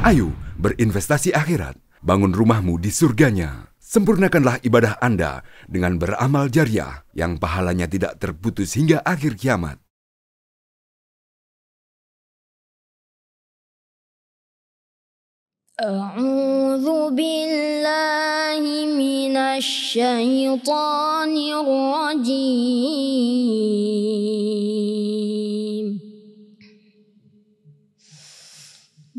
Ayo berinvestasi akhirat, bangun rumahmu di surganya. Sempurnakanlah ibadah Anda dengan beramal jariah yang pahalanya tidak terputus hingga akhir kiamat. A'udzu billahi minasy syaithanir rajim.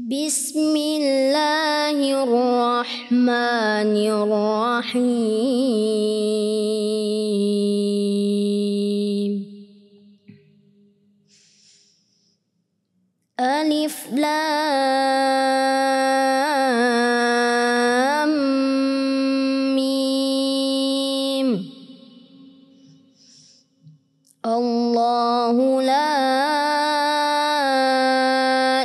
Bismillahirrahmanirrahim. Alif Lam Mim. Allahu la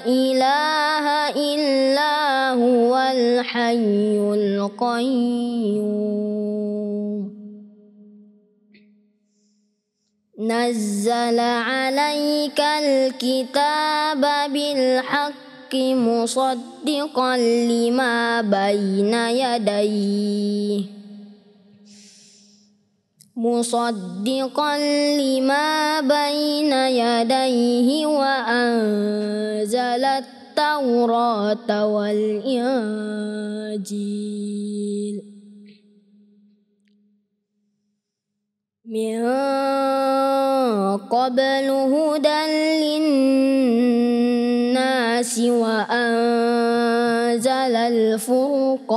ilaha illa huwal hayyul qayyum. Nazzala 'alaikal kitaba bil haqqi musaddiqan lima baina yadayhi wa anzalat taurata wal injil min qablu hudan linnasi wa anzalal furqan.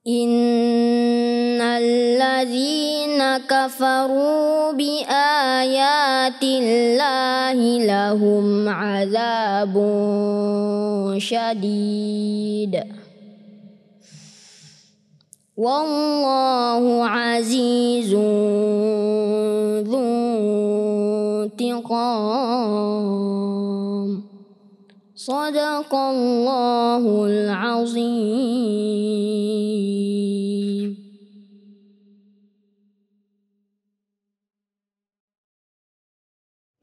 Innal ladzina kafaru bi ayatillahi lahum 'adzabun syadid. Wallahu 'azizun dzuntiqam. Shadaqallahul 'azim.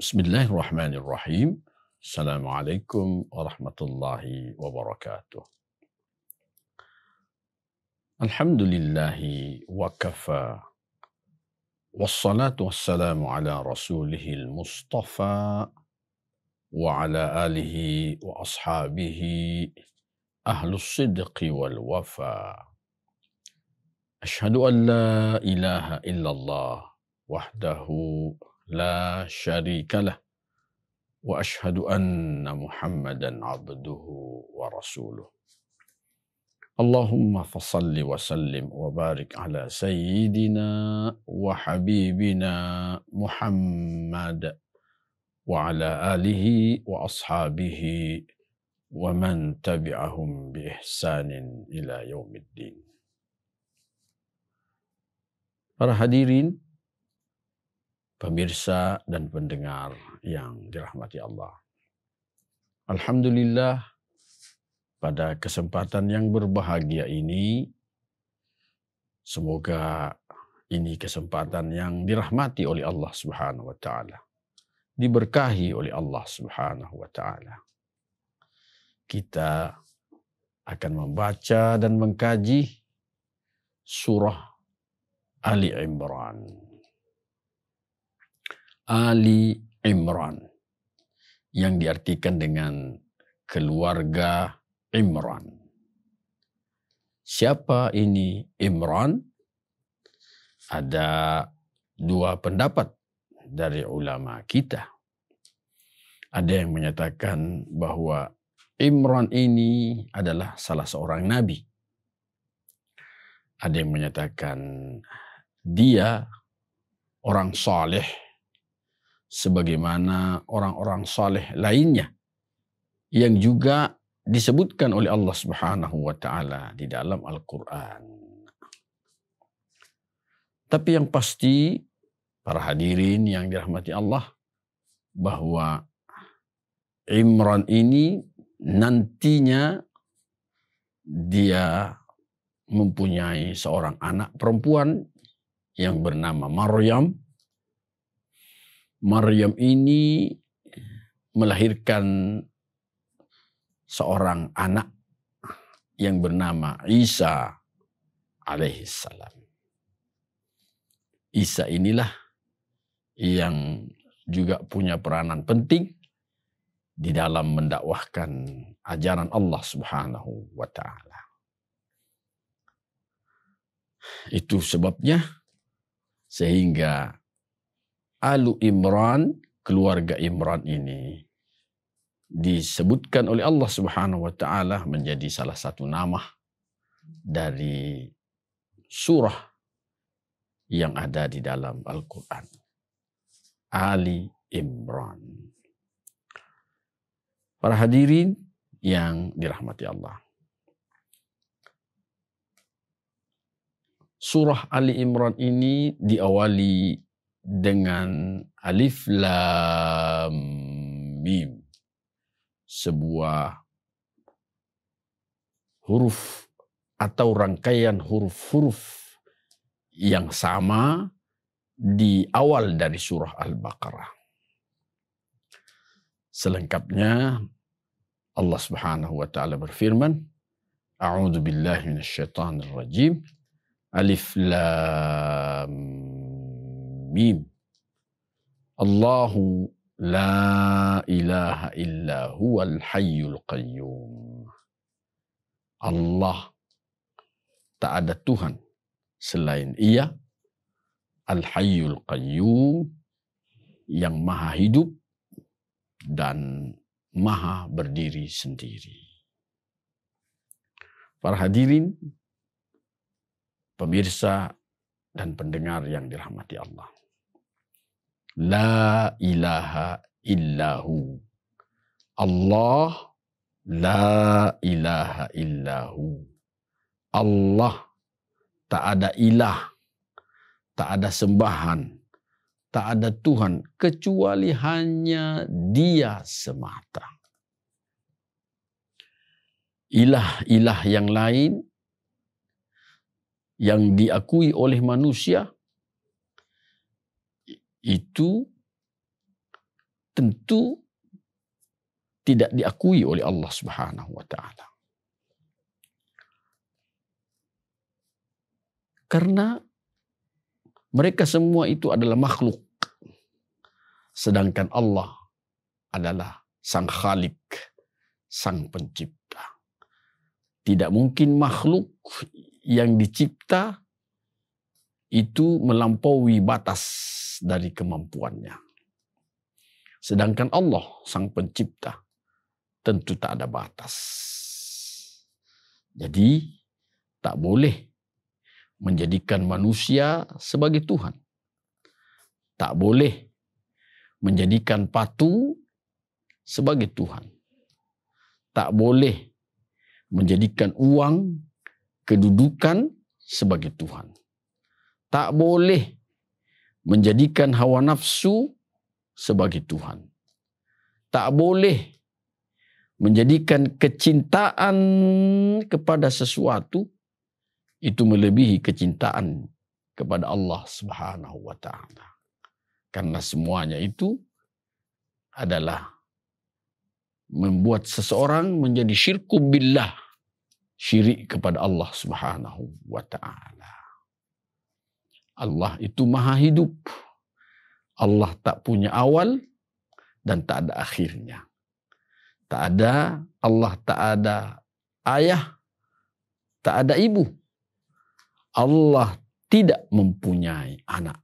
Bismillahirrahmanirrahim. Assalamualaikum warahmatullahi wabarakatuh. Alhamdulillahi wa kafa. Wassalatu wassalamu ala rasulihil mustafa wa ala alihi wa ashabihi ahlus sidqi wal wafa. Ashhadu an la ilaha illallah wahdahu la syarikalah wa ashhadu anna Muhammadan abduhu wa rasuluh. Allahumma fasalli wa sallim wa barik ala sayyidina wa habibina Muhammad wa ala alihi wa ashabihi wa man tabi'ahum bi ihsanin ila yaumiddin. Para hadirin, pemirsa dan pendengar yang dirahmati Allah. Alhamdulillah, pada kesempatan yang berbahagia ini, semoga ini kesempatan yang dirahmati oleh Allah Subhanahu wa taala, diberkahi oleh Allah Subhanahu wa taala. Kita akan membaca dan mengkaji surah Ali Imran. Ali Imran yang diartikan dengan keluarga Imran. Siapa ini Imran? Ada dua pendapat dari ulama kita. Ada yang menyatakan bahwa Imran ini adalah salah seorang nabi. Ada yang menyatakan dia orang saleh sebagaimana orang-orang saleh lainnya yang juga disebutkan oleh Allah Subhanahu wa taala di dalam Al-Qur'an. Tapi yang pasti, para hadirin yang dirahmati Allah, bahwa Imran ini nantinya dia mempunyai seorang anak perempuan yang bernama Maryam. Maryam ini melahirkan seorang anak yang bernama Isa alaihissalam. Isa inilah yang juga punya peranan penting di dalam mendakwahkan ajaran Allah Subhanahu wa Ta'ala. Itu sebabnya sehingga Alu Imran, keluarga Imran ini disebutkan oleh Allah Subhanahu wa Ta'ala menjadi salah satu nama dari surah yang ada di dalam Al-Quran. Ali Imran. Para hadirin yang dirahmati Allah. Surah Ali Imran ini diawali dengan Alif Lam Mim. Sebuah huruf atau rangkaian huruf-huruf yang sama di awal dari surah Al-Baqarah. Selengkapnya Allah Subhanahu wa Ta'ala berfirman, A'udzu billahi minasyaitonir rajim. Alif Lam Mim. Allahu la ilaha illa huwal hayyul qayyum. Allah, tak ada Tuhan selain Ia, Al-Hayyul Qayyum, yang maha hidup dan maha berdiri sendiri. Para hadirin, pemirsa dan pendengar yang dirahmati Allah. La ilaha illahu. Allah, la ilaha illahu. Allah, tak ada ilah, tak ada sembahan, tak ada Tuhan kecuali hanya Dia semata. Ilah-ilah yang lain yang diakui oleh manusia itu tentu tidak diakui oleh Allah Subhanahu wa Ta'ala. Karena mereka semua itu adalah makhluk. Sedangkan Allah adalah Sang Khalik, Sang Pencipta. Tidak mungkin makhluk yang dicipta itu melampaui batas dari kemampuannya. Sedangkan Allah, Sang Pencipta, tentu tak ada batas. Jadi, tak boleh menjadikan manusia sebagai Tuhan. Tak boleh menjadikan patung sebagai Tuhan. Tak boleh menjadikan uang, kedudukan sebagai Tuhan. Tak boleh menjadikan hawa nafsu sebagai Tuhan. Tak boleh menjadikan kecintaan kepada sesuatu itu melebihi kecintaan kepada Allah Subhanahu wa Ta'ala. Karena semuanya itu adalah membuat seseorang menjadi syirku billah, syirik kepada Allah Subhanahu wa Ta'ala. Allah itu maha hidup. Allah tak punya awal dan tak ada akhirnya. Allah tak ada ayah, tak ada ibu. Allah tidak mempunyai anak.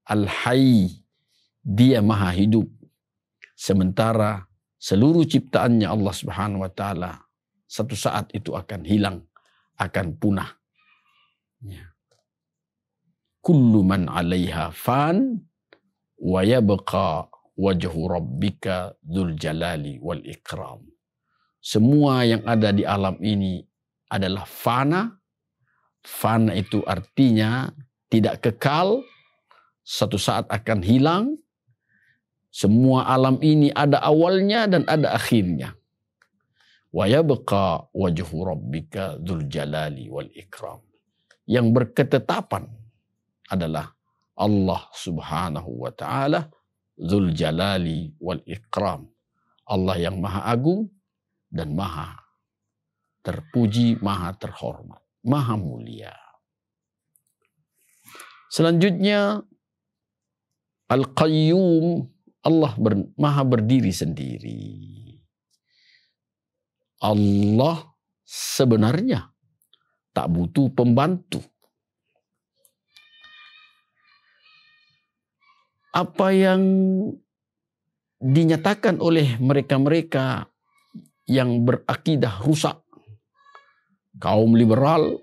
Al-Hayy, Dia maha hidup. Sementara seluruh ciptaannya Allah Subhanahu wa Ta'ala satu saat itu akan hilang, akan punah. Ya. Kullu man 'alaiha fan wa yabqa wajhu rabbika dzul jalali wal ikram. Semua yang ada di alam ini adalah fana. Fana itu artinya tidak kekal, satu saat akan hilang. Semua alam ini ada awalnya dan ada akhirnya. Wa yabqa wajhu rabbika dzul jalali wal ikram. Yang berketetapan adalah Allah Subhanahu wa Ta'ala dzul jalali wal ikram. Allah yang maha agung dan maha terpuji, maha terhormat, maha mulia. Selanjutnya, Al-Qayyum, Allah maha berdiri sendiri. Allah sebenarnya tak butuh pembantu. Apa yang dinyatakan oleh mereka-mereka yang berakidah rusak, kaum liberal,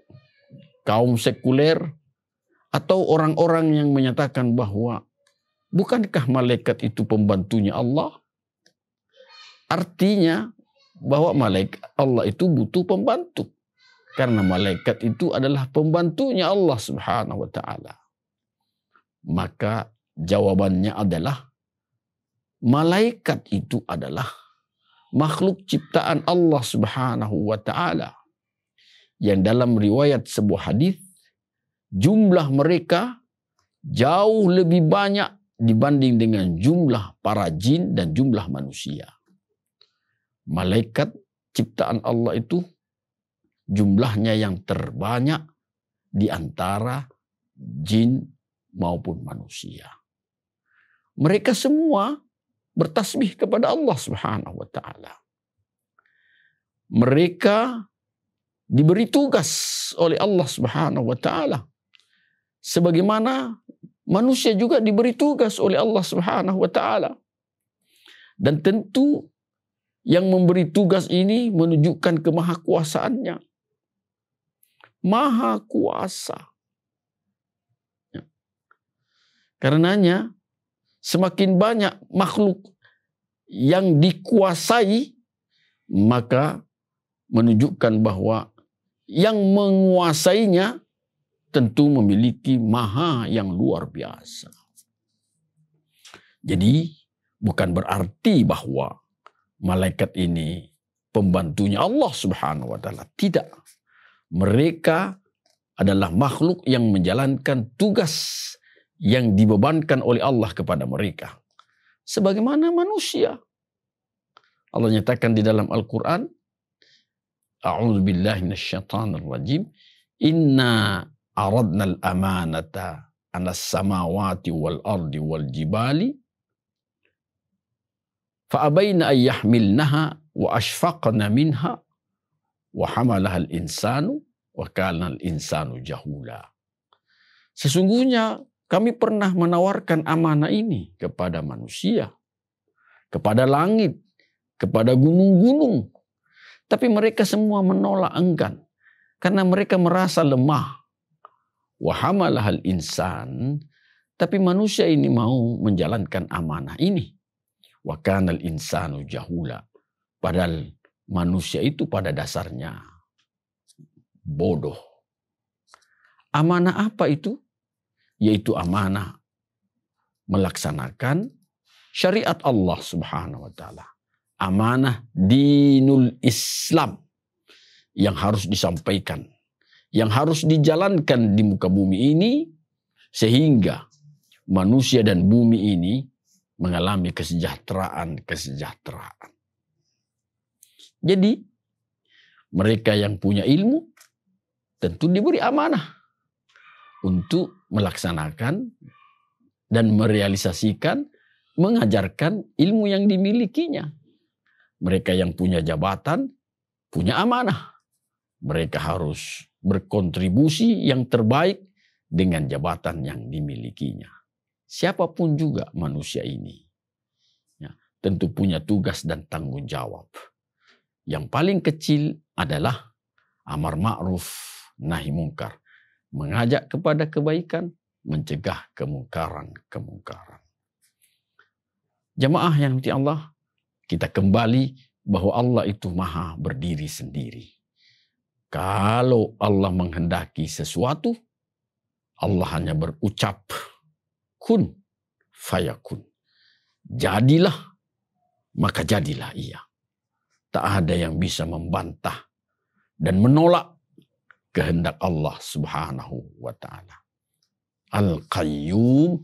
kaum sekuler, atau orang-orang yang menyatakan bahwa bukankah malaikat itu pembantunya Allah? Artinya bahwa malaikat Allah itu butuh pembantu. Karena malaikat itu adalah pembantunya Allah Subhanahu wa ta'ala. Maka jawabannya adalah malaikat itu adalah makhluk ciptaan Allah Subhanahu wa ta'ala. Yang dalam riwayat sebuah hadis, jumlah mereka jauh lebih banyak dibanding dengan jumlah para jin dan jumlah manusia. Malaikat ciptaan Allah itu jumlahnya yang terbanyak di antara jin maupun manusia. Mereka semua bertasbih kepada Allah Subhanahu wa ta'ala. Mereka diberi tugas oleh Allah Subhanahu wa ta'ala. Sebagaimana manusia juga diberi tugas oleh Allah Subhanahu wa ta'ala. Dan tentu yang memberi tugas ini menunjukkan kemahakuasaannya. Maha kuasa. Karenanya semakin banyak makhluk yang dikuasai, maka menunjukkan bahwa yang menguasainya tentu memiliki maha yang luar biasa. Jadi bukan berarti bahwa malaikat ini pembantunya Allah Subhanahu wa ta'ala. Tidak. Mereka adalah makhluk yang menjalankan tugas yang dibebankan oleh Allah kepada mereka. Sebagaimana manusia. Allah nyatakan di dalam Al-Quran, A'udzu billahi minasyaitonir rajim, Inna aradna al-amanata 'alas samawati wal ardi wal jibali fa'abaina ay yahmilnaha wa ashfaqna minha wa hamalaha al-insanu wa kana al-insanu jahula. Sesungguhnya kami pernah menawarkan amanah ini kepada manusia, kepada langit, kepada gunung-gunung. Tapi mereka semua menolak enggan karena mereka merasa lemah. Wa hamalaha al-insan, tapi manusia ini mau menjalankan amanah ini. Wa kana al-insanu jahula. Padahal manusia itu pada dasarnya bodoh. Amanah apa itu? Yaitu amanah melaksanakan syariat Allah Subhanahu wa ta'ala. Amanah dinul Islam yang harus disampaikan, yang harus dijalankan di muka bumi ini sehingga manusia dan bumi ini mengalami kesejahteraan. Jadi mereka yang punya ilmu tentu diberi amanah untuk melaksanakan dan merealisasikan, mengajarkan ilmu yang dimilikinya. Mereka yang punya jabatan, punya amanah. Mereka harus berkontribusi yang terbaik dengan jabatan yang dimilikinya. Siapapun juga manusia ini, ya, tentu punya tugas dan tanggung jawab. Yang paling kecil adalah amar ma'ruf, nahi mungkar. Mengajak kepada kebaikan, mencegah kemungkaran. Jamaah yang dirahmati Allah, kita kembali bahwa Allah itu maha berdiri sendiri. Kalau Allah menghendaki sesuatu, Allah hanya berucap, kun fayakun. Jadilah, maka jadilah ia. Tak ada yang bisa membantah dan menolak kehendak Allah Subhanahu wa ta'ala. Al-Qayyum,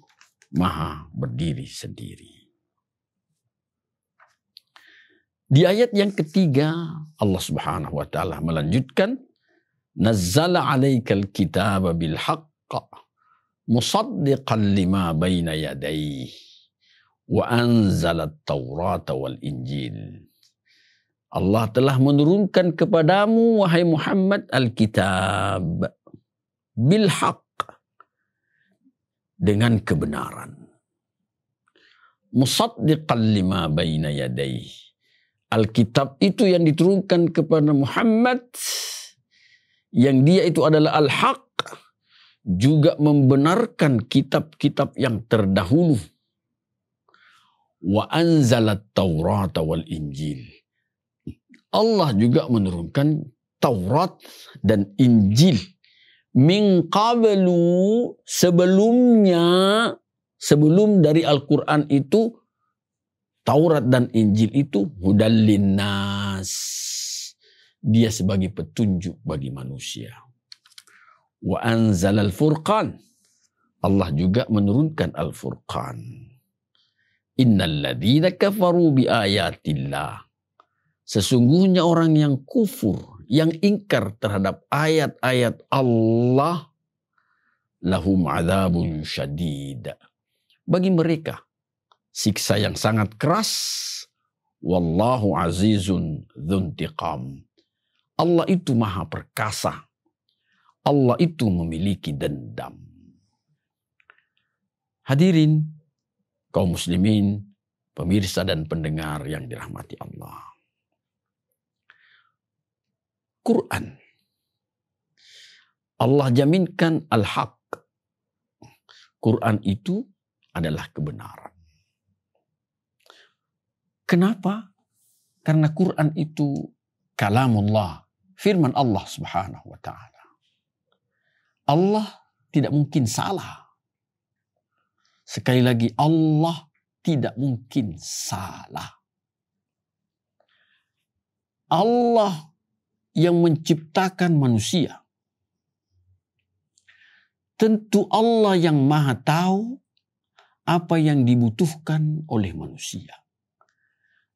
maha berdiri sendiri. Di ayat yang ketiga Allah Subhanahu wa taala melanjutkan, nazzala 'alaikal kitaba bil haqq musaddiqan lima baina yadayhi wa anzalat taurata wal injil. Allah telah menurunkan kepadamu wahai Muhammad al-kitab bil haqq, dengan kebenaran. Musaddiqan lima baina yadayhi. Alkitab itu yang diturunkan kepada Muhammad, yang dia itu adalah al-haq, juga membenarkan kitab-kitab yang terdahulu. Wa anzalat taurata wal injil. Allah juga menurunkan Taurat dan Injil. Min qablu, sebelumnya, sebelum dari Al-Quran itu, Taurat dan Injil itu hudal linnas. Dia sebagai petunjuk bagi manusia. Wa anzalal furqan. Allah juga menurunkan Al-Furqan. Innal ladzina kafaru bi ayatillah. Sesungguhnya orang yang kufur, yang ingkar terhadap ayat-ayat Allah, lahum adzabun syadid. Bagi mereka siksa yang sangat keras. Wallahu azizun dzuntiqam. Allah itu maha perkasa. Allah itu memiliki dendam. Hadirin kaum muslimin, pemirsa dan pendengar yang dirahmati Allah. Quran. Allah jaminkan al-haq. Quran itu adalah kebenaran. Kenapa? Karena Quran itu kalamullah, firman Allah Subhanahu wa taala. Allah tidak mungkin salah. Sekali lagi, Allah tidak mungkin salah. Allah yang menciptakan manusia. Tentu Allah yang maha tahu apa yang dibutuhkan oleh manusia.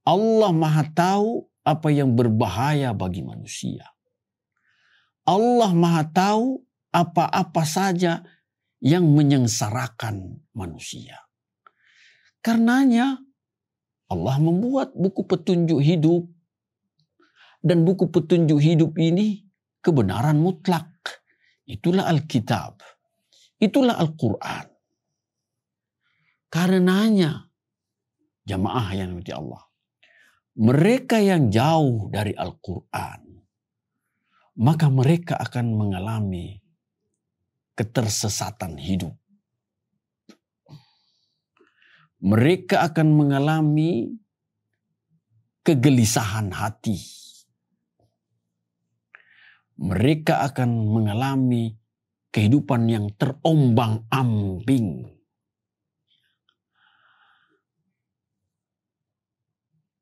Allah maha tahu apa yang berbahaya bagi manusia. Allah maha tahu apa-apa saja yang menyengsarakan manusia. Karenanya Allah membuat buku petunjuk hidup. Dan buku petunjuk hidup ini kebenaran mutlak. Itulah Alkitab. Itulah Al-Quran. Karenanya jamaah yang dirahmati Allah, mereka yang jauh dari Al-Quran, maka mereka akan mengalami ketersesatan hidup. Mereka akan mengalami kegelisahan hati. Mereka akan mengalami kehidupan yang terombang-ambing.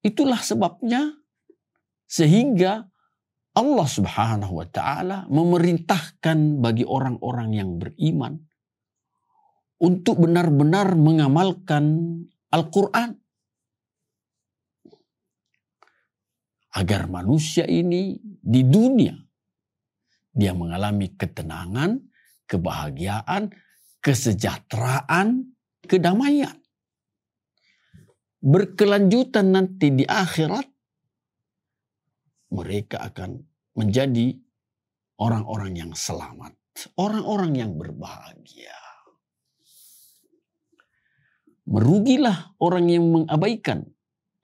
Itulah sebabnya sehingga Allah Subhanahu wa taala memerintahkan bagi orang-orang yang beriman untuk benar-benar mengamalkan Al-Quran. Agar manusia ini di dunia dia mengalami ketenangan, kebahagiaan, kesejahteraan, kedamaian. Berkelanjutan nanti di akhirat, mereka akan menjadi orang-orang yang selamat, orang-orang yang berbahagia. Merugilah orang yang mengabaikan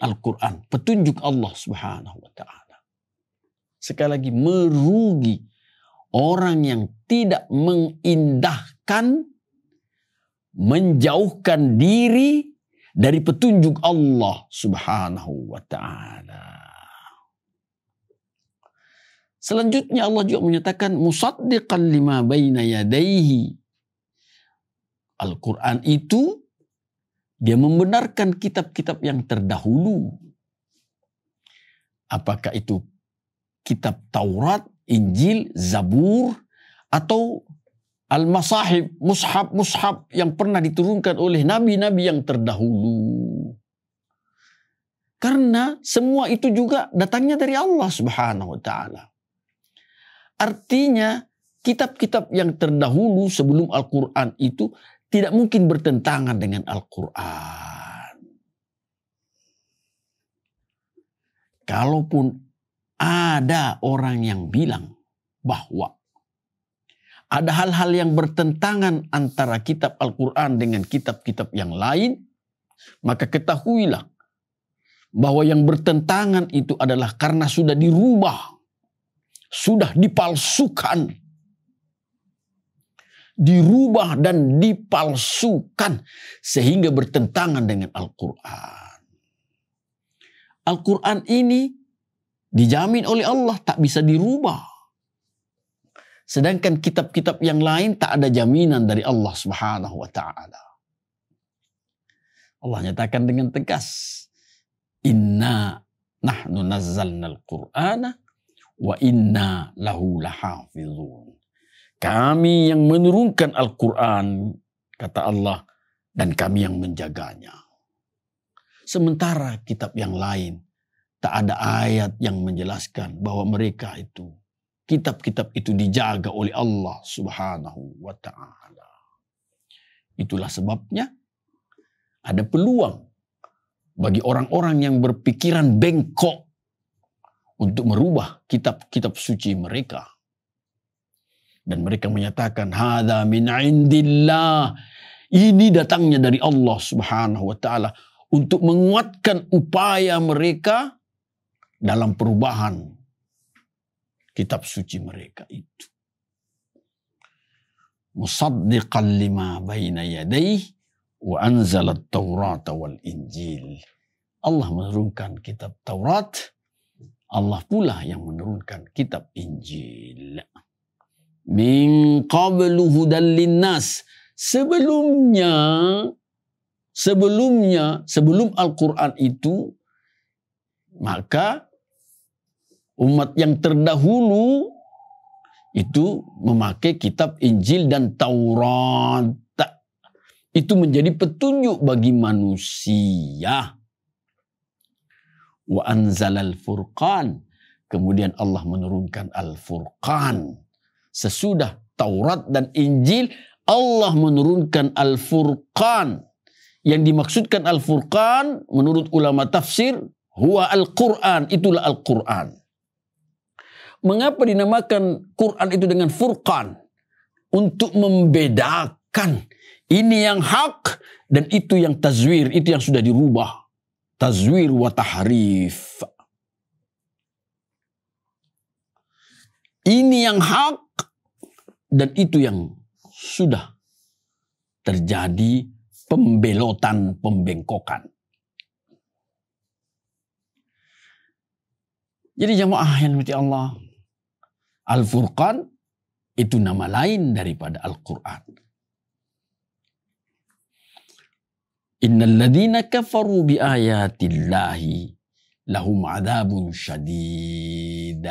Al-Quran, petunjuk Allah Subhanahu wa taala. Sekali lagi, merugi orang yang tidak mengindahkan, menjauhkan diri dari petunjuk Allah Subhanahu wa taala. Selanjutnya Allah juga menyatakan musaddiqan lima baina yadayhi. Al-Quran itu dia membenarkan kitab-kitab yang terdahulu. Apakah itu kitab Taurat, Injil, Zabur, atau Al-Masahib, mushaf yang pernah diturunkan oleh nabi-nabi yang terdahulu. Karena semua itu juga datangnya dari Allah Subhanahu wa ta'ala. Artinya kitab-kitab yang terdahulu sebelum Al-Quran itu tidak mungkin bertentangan dengan Al-Quran. Kalaupun ada orang yang bilang bahwa ada hal-hal yang bertentangan antara kitab Al-Quran dengan kitab-kitab yang lain, maka ketahuilah bahwa yang bertentangan itu adalah karena sudah dirubah, sudah dipalsukan. Dirubah dan dipalsukan sehingga bertentangan dengan Al-Quran. Al-Quran ini dijamin oleh Allah tak bisa dirubah. Sedangkan kitab-kitab yang lain tak ada jaminan dari Allah Subhanahu wa ta'ala. Allah nyatakan dengan tegas, inna nahnu nazzalna al-Qur'ana wa inna lahu lahafizun. Kami yang menurunkan Al-Quran, kata Allah, dan kami yang menjaganya. Sementara kitab yang lain tak ada ayat yang menjelaskan bahwa mereka itu, kitab-kitab itu dijaga oleh Allah Subhanahu wa ta'ala. Itulah sebabnya ada peluang bagi orang-orang yang berpikiran bengkok untuk merubah kitab-kitab suci mereka. Dan mereka menyatakan, hadza min indillah. Ini datangnya dari Allah Subhanahu wa ta'ala untuk menguatkan upaya mereka dalam perubahan kitab suci mereka itu. Musaddiqan lima baina yadayhi wa anzala at-taurata wal injil. Allah menurunkan kitab Taurat, Allah pula yang menurunkan kitab Injil. Min qablu hudan linnas. Sebelum Al-Quran itu, maka umat yang terdahulu itu memakai kitab Injil dan Taurat. Itu menjadi petunjuk bagi manusia. Wa anzalal furqan. Kemudian Allah menurunkan Al-Furqan. Sesudah Taurat dan Injil, Allah menurunkan Al-Furqan. Yang dimaksudkan Al-Furqan menurut ulama tafsir, huwa Al-Quran, itulah Al-Quran. Mengapa dinamakan Quran itu dengan Furqan? Untuk membedakan ini yang hak dan itu yang tazwir, itu yang sudah dirubah. Tazwir wa tahrif. Ini yang hak dan itu yang sudah terjadi pembelotan, pembengkokan. Jadi jamaah yang dirahmati Allah, Al-Furqan itu nama lain daripada Al-Quran. Innal ladzina kafaru bi ayatillahi lahum adzabun syadid.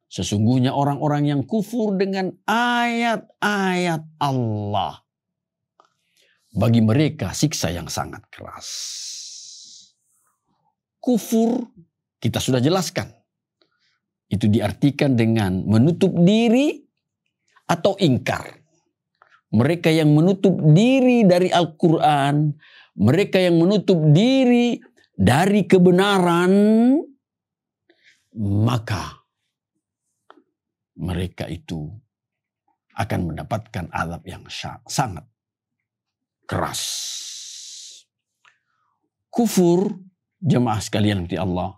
Sesungguhnya orang-orang yang kufur dengan ayat-ayat Allah, bagi mereka siksa yang sangat keras. Kufur kita sudah jelaskan. Itu diartikan dengan menutup diri atau ingkar. Mereka yang menutup diri dari Al-Quran, mereka yang menutup diri dari kebenaran, maka mereka itu akan mendapatkan azab yang sangat keras. Kufur, jemaah sekalian di Allah,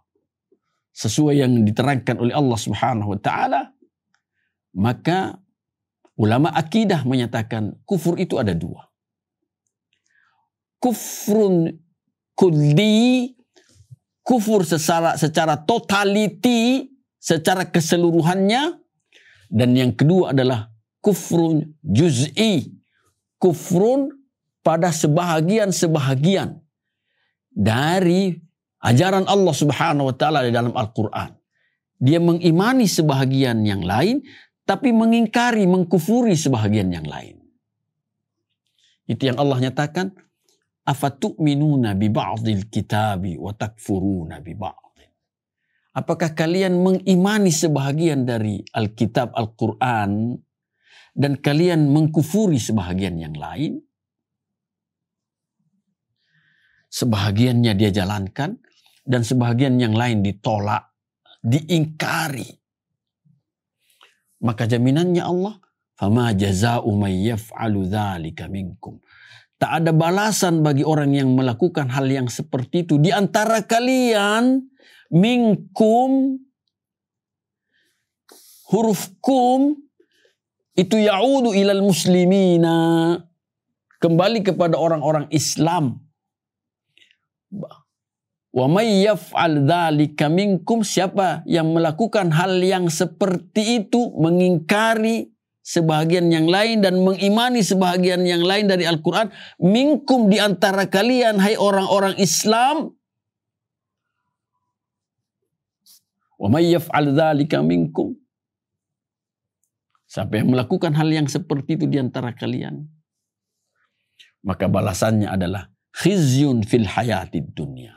sesuai yang diterangkan oleh Allah Subhanahu wa ta'ala, maka ulama akidah menyatakan kufur itu ada dua. Kufrun kulli, kufur secara totality, secara keseluruhannya. Dan yang kedua adalah kufrun juz'i, kufrun pada sebahagian-sebahagian dari ajaran Allah Subhanahu wa ta'ala di dalam Al-Quran. Dia mengimani sebahagian yang lain, tapi mengingkari, mengkufuri sebahagian yang lain. Itu yang Allah nyatakan, afatu'minuna bi ba'dil kitabi wa takfuruna bi ba'd. Apakah kalian mengimani sebahagian dari Alkitab Al-Quran dan kalian mengkufuri sebahagian yang lain? Sebahagiannya dia jalankan dan sebahagian yang lain ditolak, diingkari. Maka jaminannya Allah, fama jaza'u may yaf'alu dzalika minkum. Tak ada balasan bagi orang yang melakukan hal yang seperti itu di antara kalian. Minkum, huruf kum itu ya'udu ilal muslimina, kembali kepada orang-orang Islam. Wa may yaf'al dzalika minkum, siapa yang melakukan hal yang seperti itu, mengingkari sebahagian yang lain dan mengimani sebahagian yang lain dari Al-Quran, minkum, di antara kalian, hai orang-orang Islam. Wa may yaf'al dzalika minkum, siapa yang melakukan hal yang seperti itu di antara kalian, maka balasannya adalah khizyun fil hayatid dunya,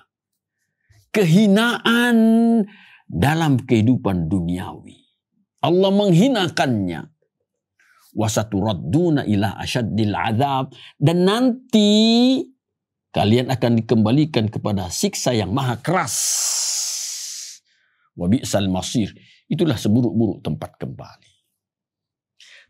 kehinaan dalam kehidupan duniawi. Allah menghinakannya. Wasaturadduna ila asyaddil azab, dan nanti kalian akan dikembalikan kepada siksa yang maha keras. Wa bi'sal masir, itulah seburuk-buruk tempat kembali.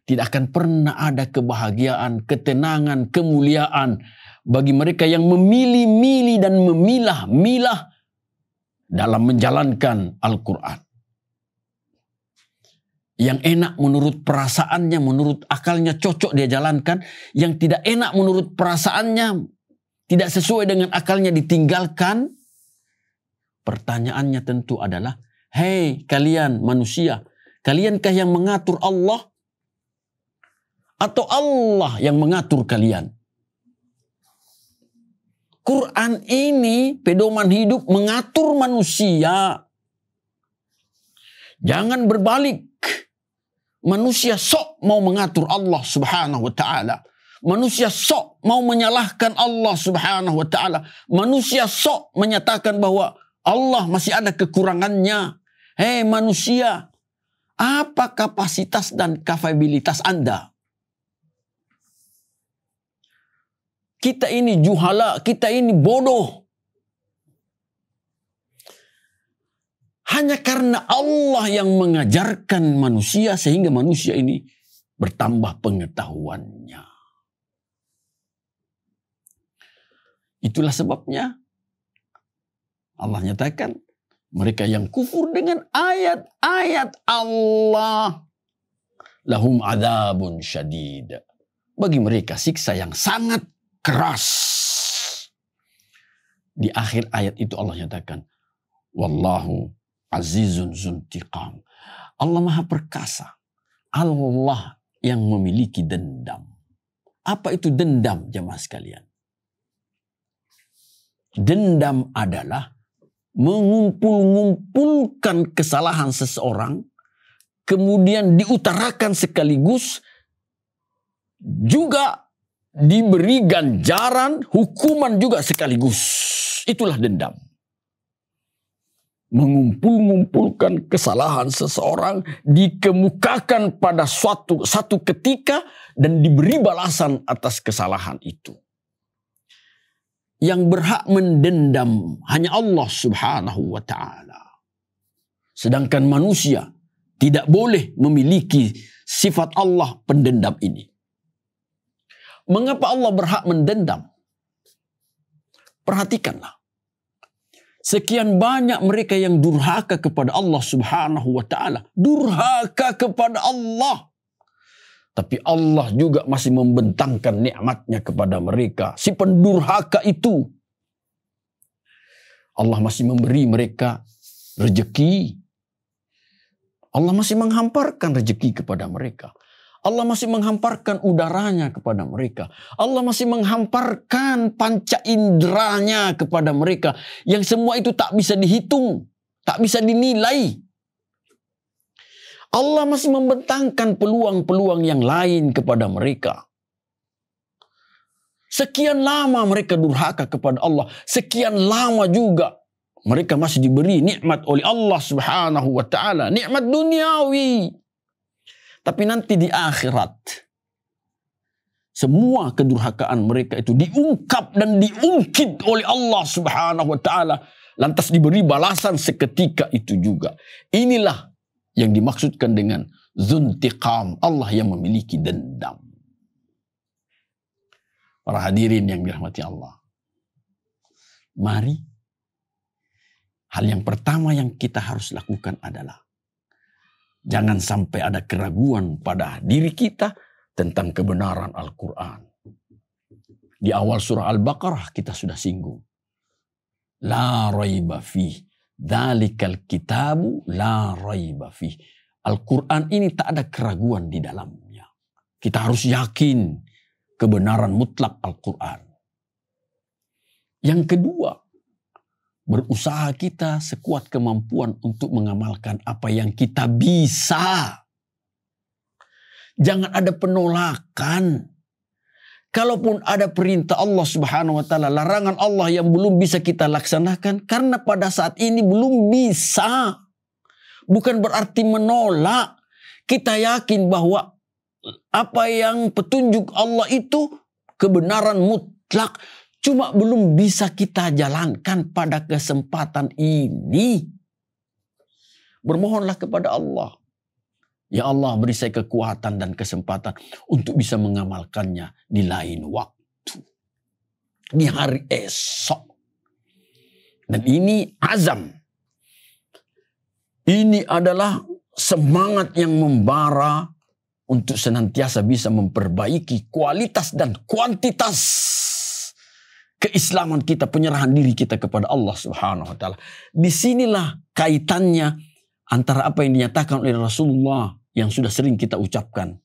Tidak akan pernah ada kebahagiaan, ketenangan, kemuliaan bagi mereka yang memilih-milih dan memilah-milah dalam menjalankan Al-Quran. Yang enak menurut perasaannya, menurut akalnya cocok dia jalankan. Yang tidak enak menurut perasaannya, tidak sesuai dengan akalnya ditinggalkan. Pertanyaannya tentu adalah, hei kalian manusia, kaliankah yang mengatur Allah? Atau Allah yang mengatur kalian? Quran ini pedoman hidup mengatur manusia. Jangan berbalik. Manusia sok mau mengatur Allah subhanahu wa ta'ala. Manusia sok mau menyalahkan Allah subhanahu wa ta'ala. Manusia sok menyatakan bahwa Allah masih ada kekurangannya. Hei manusia, apa kapasitas dan kapabilitas Anda? Kita ini juhala, kita ini bodoh. Hanya karena Allah yang mengajarkan manusia sehingga manusia ini bertambah pengetahuannya. Itulah sebabnya Allah nyatakan mereka yang kufur dengan ayat-ayat Allah, lahum adzabun syadid. Bagi mereka siksa yang sangat keras. Di akhir ayat itu Allah nyatakan, wallahu azizun zuntiqam. Allah maha perkasa. Allah yang memiliki dendam. Apa itu dendam, jemaah sekalian? Dendam adalah mengumpulkan kesalahan seseorang, kemudian diutarakan sekaligus, juga diberi ganjaran, hukuman juga sekaligus. Itulah dendam. Mengumpulkan kesalahan seseorang, dikemukakan pada satu ketika dan diberi balasan atas kesalahan itu. Yang berhak mendendam hanya Allah subhanahu wa ta'ala. Sedangkan manusia tidak boleh memiliki sifat Allah pendendam ini. Mengapa Allah berhak mendendam? Perhatikanlah. Sekian banyak mereka yang durhaka kepada Allah subhanahu wa ta'ala. Durhaka kepada Allah. Tapi Allah juga masih membentangkan nikmatnya kepada mereka. Si pendurhaka itu. Allah masih memberi mereka rezeki. Allah masih menghamparkan rezeki kepada mereka. Allah masih menghamparkan udaranya kepada mereka. Allah masih menghamparkan panca inderanya kepada mereka. Yang semua itu tak bisa dihitung. Tak bisa dinilai. Allah masih membentangkan peluang-peluang yang lain kepada mereka. Sekian lama mereka durhaka kepada Allah. Sekian lama juga mereka masih diberi nikmat oleh Allah Subhanahu wa ta'ala. Nikmat duniawi. Tapi nanti di akhirat, semua kedurhakaan mereka itu diungkap dan diungkit oleh Allah Subhanahu wa ta'ala. Lantas diberi balasan seketika itu juga. Inilah yang dimaksudkan dengan Dzuntiqam, Allah yang memiliki dendam. Para hadirin yang dirahmati Allah. Mari, hal yang pertama yang kita harus lakukan adalah jangan sampai ada keraguan pada diri kita tentang kebenaran Al-Quran. Di awal surah Al-Baqarah kita sudah singgung. La raiba fih, dzalikal kitabu la raiba fih. Al-Quran ini tak ada keraguan di dalamnya. Kita harus yakin kebenaran mutlak Al-Quran. Yang kedua, berusaha kita sekuat kemampuan untuk mengamalkan apa yang kita bisa. Jangan ada penolakan. Kalaupun ada perintah Allah Subhanahu wa ta'ala, larangan Allah yang belum bisa kita laksanakan karena pada saat ini belum bisa. Bukan berarti menolak. Kita yakin bahwa apa yang petunjuk Allah itu kebenaran mutlak. Cuma belum bisa kita jalankan pada kesempatan ini. Bermohonlah kepada Allah. Ya Allah, beri saya kekuatan dan kesempatan untuk bisa mengamalkannya di lain waktu. Di hari esok. Dan ini azam. Ini adalah semangat yang membara untuk senantiasa bisa memperbaiki kualitas dan kuantitas keislaman kita, penyerahan diri kita kepada Allah Subhanahu wa ta'ala. Disinilah kaitannya antara apa yang dinyatakan oleh Rasulullah yang sudah sering kita ucapkan,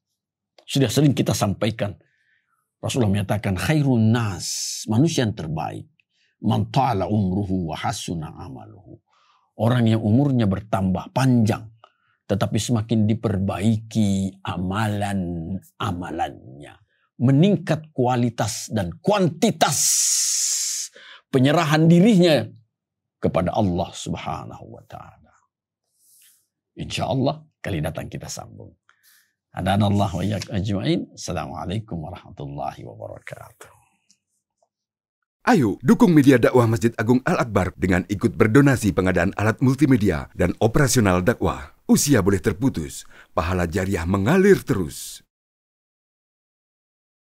sudah sering kita sampaikan. Rasulullah menyatakan khairun nas, manusia yang terbaik, man ta'ala umruhu wa hasuna amaluhu. Orang yang umurnya bertambah panjang, tetapi semakin diperbaiki amalan-amalannya. Meningkat kualitas dan kuantitas penyerahan dirinya kepada Allah Subhanahu wa ta'ala. Insya Allah kali datang kita sambung. Adanallah wa iyyakum ajma'in. Assalamualaikum warahmatullahi wabarakatuh. Ayo dukung media dakwah Masjid Agung Al-Akbar dengan ikut berdonasi pengadaan alat multimedia dan operasional dakwah. Usia boleh terputus, pahala jariah mengalir terus.